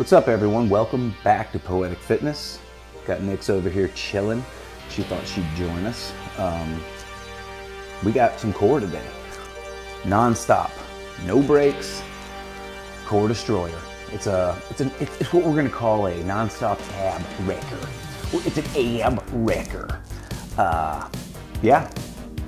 What's up, everyone? Welcome back to Poetic Fitness. Got Nix over here chilling. She thought she'd join us. We got some core today. Non-stop, no breaks, core destroyer. It's what we're gonna call a non-stop ab wrecker. It's an ab wrecker. Yeah,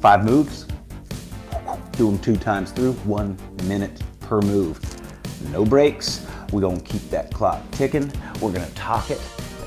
5 moves. Do them 2 times through, 1 minute per move. No breaks. We're gonna keep that clock ticking. We're gonna talk it,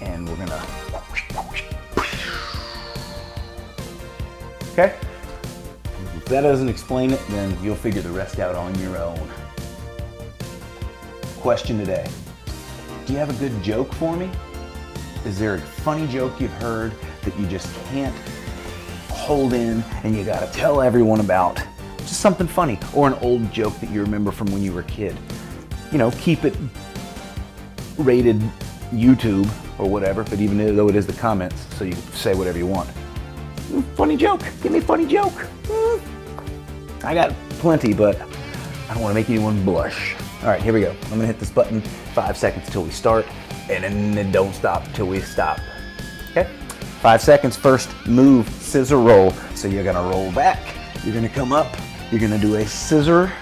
and we're gonna. Okay? If that doesn't explain it, then you'll figure the rest out on your own. Question today. Do you have a good joke for me? Is there a funny joke you've heard that you just can't hold in and you gotta tell everyone about? Just something funny, or an old joke that you remember from when you were a kid. You know, keep it rated YouTube or whatever, but even though it is the comments, so you can say whatever you want. Funny joke, give me a funny joke. I got plenty, but I don't want to make anyone blush. All right, here we go. I'm gonna hit this button, 5 seconds till we start, and then don't stop till we stop. Okay? 5 seconds, first move, scissor roll. So you're gonna roll back, you're gonna come up, you're gonna do a scissor,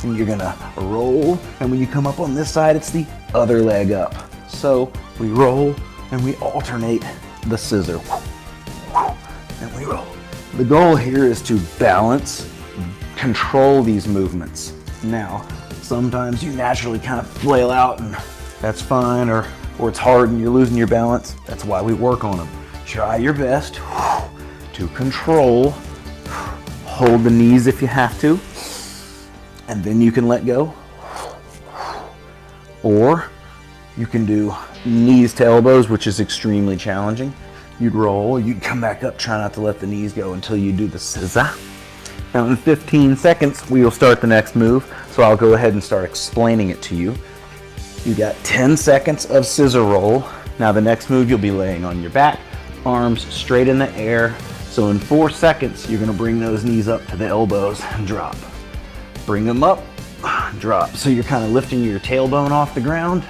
and you're gonna roll, and when you come up on this side, it's the other leg up. So we roll and we alternate the scissor, and we roll. The goal here is to balance, control these movements. Now, sometimes you naturally kind of flail out, and that's fine, or it's hard and you're losing your balance. That's why we work on them. Try your best to control, hold the knees if you have to, and then you can let go. Or you can do knees to elbows, which is extremely challenging. You'd roll, you'd come back up, try not to let the knees go until you do the scissor. Now in 15 seconds, we will start the next move, so I'll go ahead and start explaining it to you. You got 10 seconds of scissor roll. Now the next move, you'll be laying on your back, arms straight in the air. So in 4 seconds, you're gonna bring those knees up to the elbows and drop. Bring them up, drop. So you're kind of lifting your tailbone off the ground,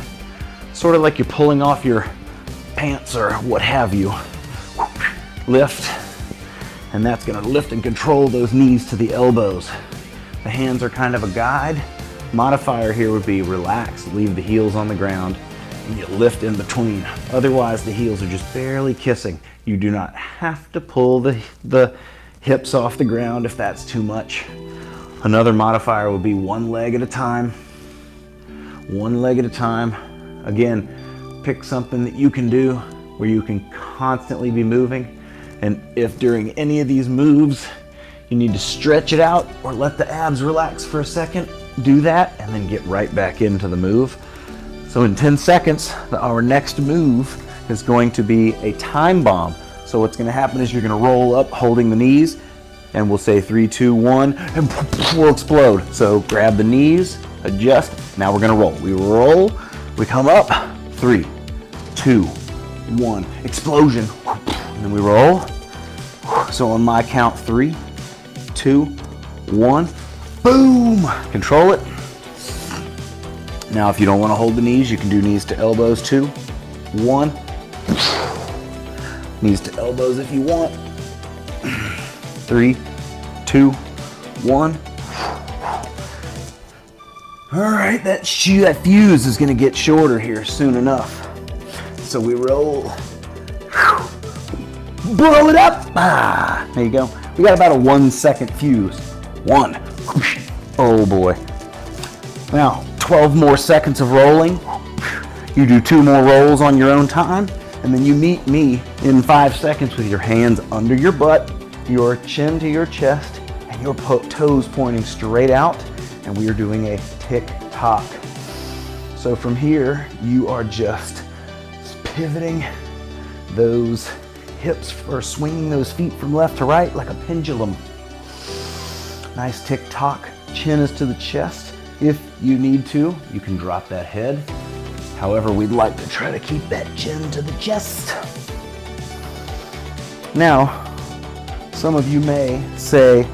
sort of like you're pulling off your pants or what have you. Lift, and that's gonna lift and control those knees to the elbows. The hands are kind of a guide. Modifier here would be relax, leave the heels on the ground, and you lift in between. Otherwise, the heels are just barely kissing. You do not have to pull the hips off the ground if that's too much. Another modifier would be 1 leg at a time. 1 leg at a time. Again, pick something that you can do where you can constantly be moving. And if during any of these moves you need to stretch it out or let the abs relax for a second, do that and then get right back into the move. So in 10 seconds, our next move is going to be a time bomb. So what's going to happen is you're going to roll up holding the knees, and we'll say 3, 2, 1, and we'll explode. So grab the knees, adjust. Now we're gonna roll. We roll, we come up, 3, 2, 1, explosion. And then we roll. So on my count, 3, 2, 1, boom. Control it. Now if you don't wanna hold the knees, you can do knees to elbows, 2, 1. Knees to elbows if you want. 3, 2, 1. All right, that fuse is gonna get shorter here soon enough. So we roll, blow it up. There you go. We got about a 1 second fuse. 1, oh boy. Now, 12 more seconds of rolling. You do 2 more rolls on your own time, and then you meet me in 5 seconds with your hands under your butt, your chin to your chest, and your toes pointing straight out, and we are doing a tick-tock. So from here, you are just pivoting those hips or swinging those feet from left to right like a pendulum. Nice tick-tock. Chin is to the chest. If you need to, you can drop that head. However, we'd like to try to keep that chin to the chest. Now, some of you may say,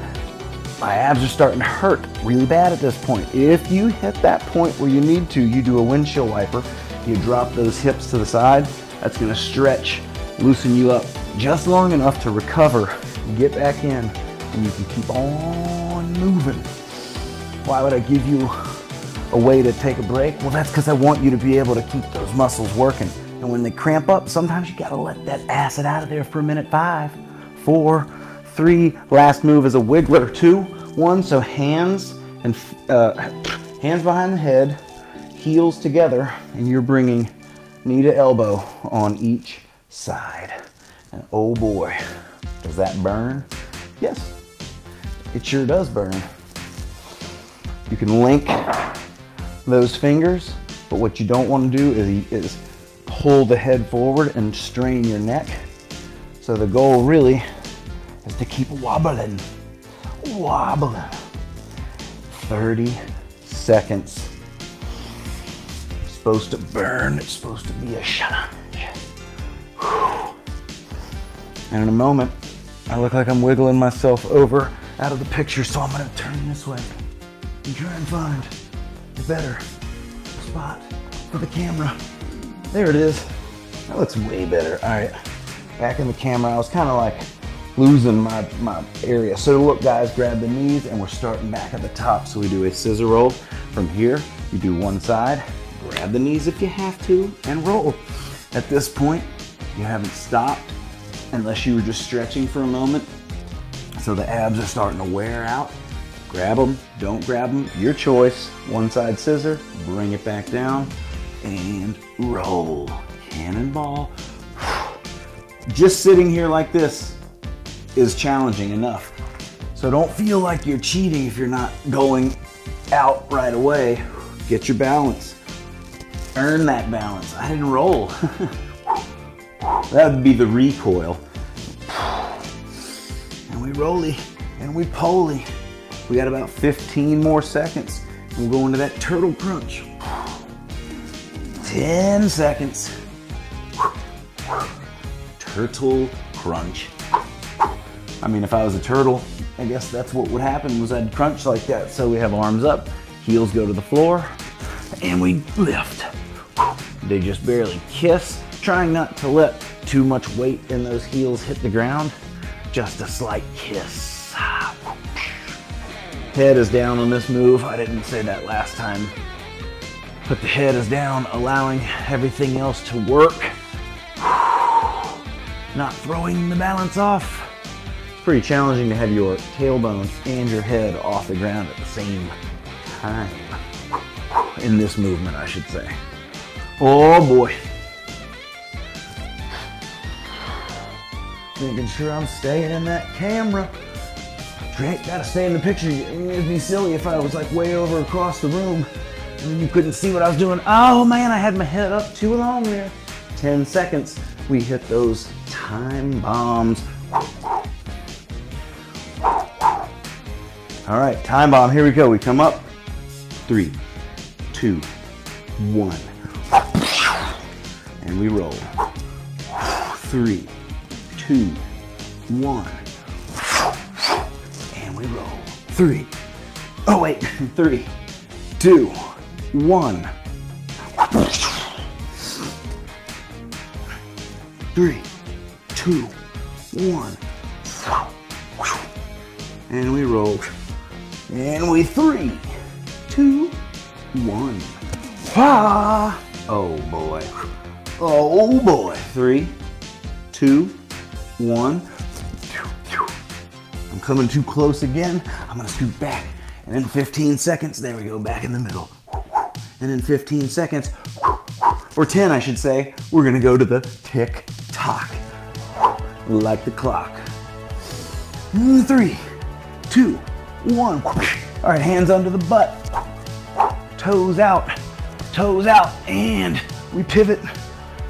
my abs are starting to hurt really bad at this point. If you hit that point where you need to, you do a windshield wiper. You drop those hips to the side. That's gonna stretch, loosen you up just long enough to recover, get back in, and you can keep on moving. Why would I give you a way to take a break? Well, that's because I want you to be able to keep those muscles working. And when they cramp up, sometimes you gotta let that acid out of there for a minute. 5, 4, 3. Last move is a wiggler. 2, 1. So hands and hands behind the head, heels together, and you're bringing knee to elbow on each side. And oh boy, does that burn? Yes, it sure does burn. You can link those fingers, but what you don't want to do is pull the head forward and strain your neck. So the goal really is to keep wobbling. 30 seconds. It's supposed to burn, it's supposed to be a challenge. And in a moment, I look like I'm wiggling myself over out of the picture, so I'm gonna turn this way and try and find a better spot for the camera. There it is. That looks way better. All right, back in the camera. I was kind of like losing my area. So look, guys, grab the knees, and we're starting back at the top. So we do a scissor roll. From here, you do one side, grab the knees if you have to, and roll. At this point, you haven't stopped unless you were just stretching for a moment. So the abs are starting to wear out. Grab them, don't grab them, your choice. One side scissor, bring it back down, and roll. Cannonball. Just sitting here like this is challenging enough. So don't feel like you're cheating if you're not going out right away. Get your balance. Earn that balance. I didn't roll. That would be the recoil. And we rolly, and we poly. We got about 15 more seconds. We'll go into that turtle crunch. 10 seconds. Turtle crunch. I mean, if I was a turtle, I guess that's what would happen, was I'd crunch like that. So we have arms up, heels go to the floor, and we lift. They just barely kiss, trying not to let too much weight in those heels hit the ground. Just a slight kiss. Head is down on this move. I didn't say that last time. But the head is down, allowing everything else to work. Not throwing the balance off. It's pretty challenging to have your tailbone and your head off the ground at the same time. In this movement, I should say. Oh boy. Making sure I'm staying in that camera. Gotta stay in the picture. It'd be silly if I was like way over across the room and you couldn't see what I was doing. Oh man, I had my head up too long there. 10 seconds. We hit those time bombs. All right, time bomb, here we go. We come up. 3, 2, 1. And we roll. 3, 2, 1. And we roll. 3. Oh wait, 3, 2, 1. 3, 2, 1. And we roll. And we 3, 2, 1. Ah! Oh boy. Oh boy. 3, 2, 1. I'm coming too close again. I'm gonna scoot back. And in 15 seconds, there we go, back in the middle. And in 15 seconds, or 10 I should say, we're gonna go to the tick-tock. Like the clock. 3, 2, 1. All right, hands under the butt. Toes out, and we pivot.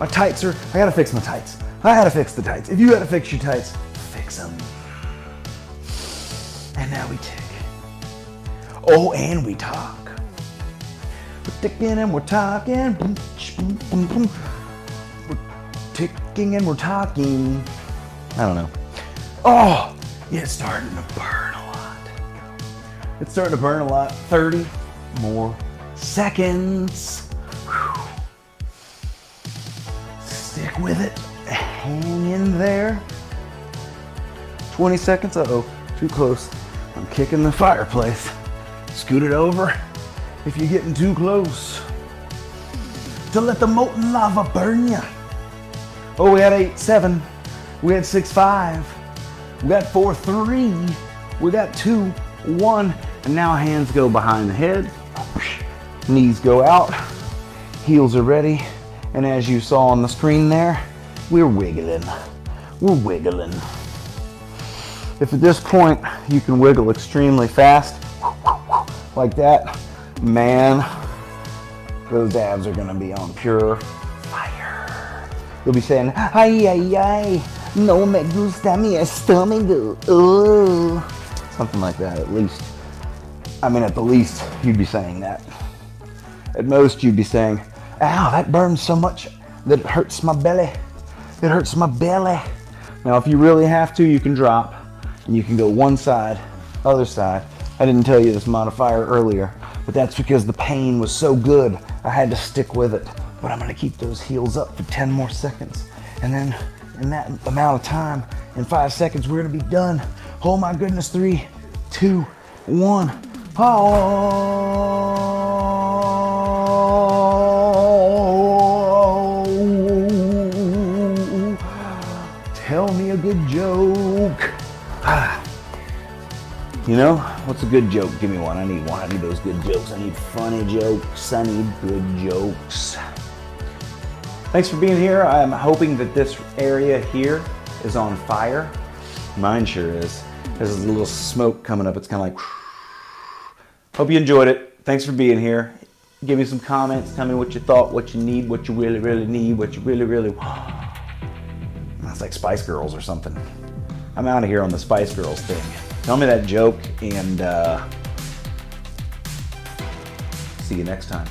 My tights are, I gotta fix my tights. I gotta fix the tights. If you gotta fix your tights, fix them. And now we tick. Oh, and we talk. We're ticking and we're talking. We're ticking and we're talking. I don't know. Oh, yeah, it's starting to burn a lot. It's starting to burn a lot. 30 more seconds. Whew. Stick with it. Hang in there. 20 seconds. Uh-oh, too close. I'm kicking the fireplace. Scoot it over if you're getting too close. To let the molten lava burn you. Oh, we had 8-7. We had 6-5. We got 4-3. We got 2-1. And now hands go behind the head. Knees go out. Heels are ready. And as you saw on the screen there, we're wiggling. We're wiggling. If at this point you can wiggle extremely fast, like that, man, those abs are gonna be on pure fire. You'll be saying, ay, ay, ay, no me gusta mi estómago. Ooh. Something like that, at least. I mean, at the least, you'd be saying that. At most, you'd be saying, ow, that burns so much that it hurts my belly. It hurts my belly. Now, if you really have to, you can drop. And you can go one side, other side. I didn't tell you this modifier earlier, but that's because the pain was so good, I had to stick with it. But I'm gonna keep those heels up for 10 more seconds. And then in that amount of time, in 5 seconds, we're gonna be done. Oh my goodness, 3, 2, 1. Oh. Tell me a good joke. You know, what's a good joke? Give me one. I need one. I need those good jokes. I need funny jokes. I need good jokes. Thanks for being here. I'm hoping that this area here is on fire. Mine sure is. There's a little smoke coming up. It's kind of like... Hope you enjoyed it. Thanks for being here. Give me some comments. Tell me what you thought, what you need, what you really, really need, what you really, really want. That's like Spice Girls or something. I'm out of here on the Spice Girls thing. Tell me that joke, and see you next time.